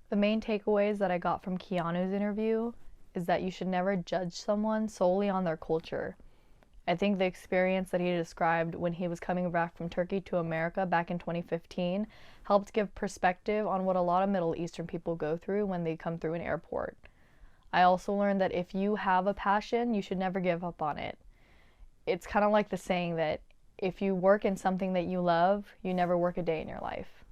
The main takeaways that I got from Keanu's interview is that you should never judge someone solely on their culture. I think the experience that he described when he was coming back from Turkey to America back in 2015 helped give perspective on what a lot of Middle Eastern people go through when they come through an airport. I also learned that if you have a passion, you should never give up on it. It's kind of like the saying that if you work in something that you love, you never work a day in your life.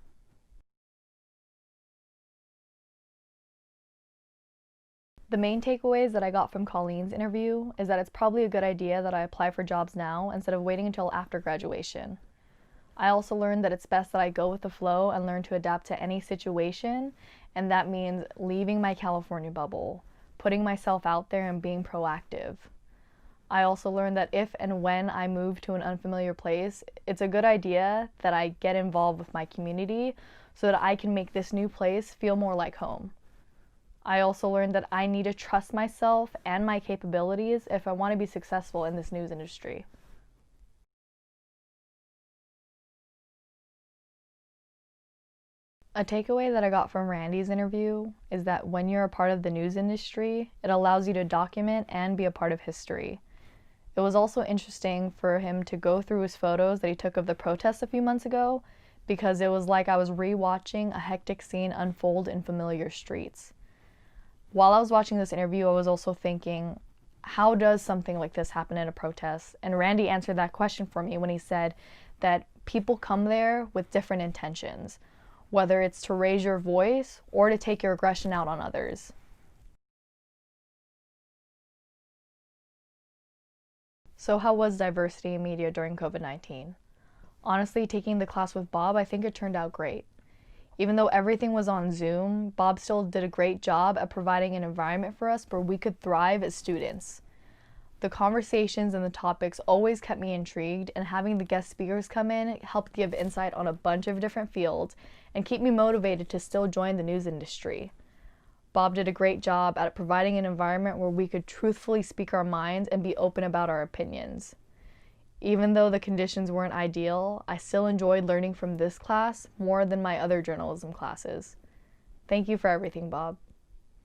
The main takeaways that I got from Colleen's interview is that it's probably a good idea that I apply for jobs now instead of waiting until after graduation. I also learned that it's best that I go with the flow and learn to adapt to any situation, and that means leaving my California bubble, putting myself out there and being proactive. I also learned that if and when I move to an unfamiliar place, it's a good idea that I get involved with my community so that I can make this new place feel more like home. I also learned that I need to trust myself and my capabilities if I want to be successful in this news industry. A takeaway that I got from Randy's interview is that when you're a part of the news industry, it allows you to document and be a part of history. It was also interesting for him to go through his photos that he took of the protests a few months ago because it was like I was rewatching a hectic scene unfold in familiar streets. While I was watching this interview, I was also thinking, how does something like this happen in a protest? And Randy answered that question for me when he said that people come there with different intentions, whether it's to raise your voice or to take your aggression out on others. So how was diversity in media during COVID-19? Honestly, taking the class with Bob, I think it turned out great. Even though everything was on Zoom, Bob still did a great job at providing an environment for us where we could thrive as students. The conversations and the topics always kept me intrigued, and having the guest speakers come in helped give insight on a bunch of different fields and keep me motivated to still join the news industry. Bob did a great job at providing an environment where we could truthfully speak our minds and be open about our opinions. Even though the conditions weren't ideal, I still enjoyed learning from this class more than my other journalism classes. Thank you for everything, Bob.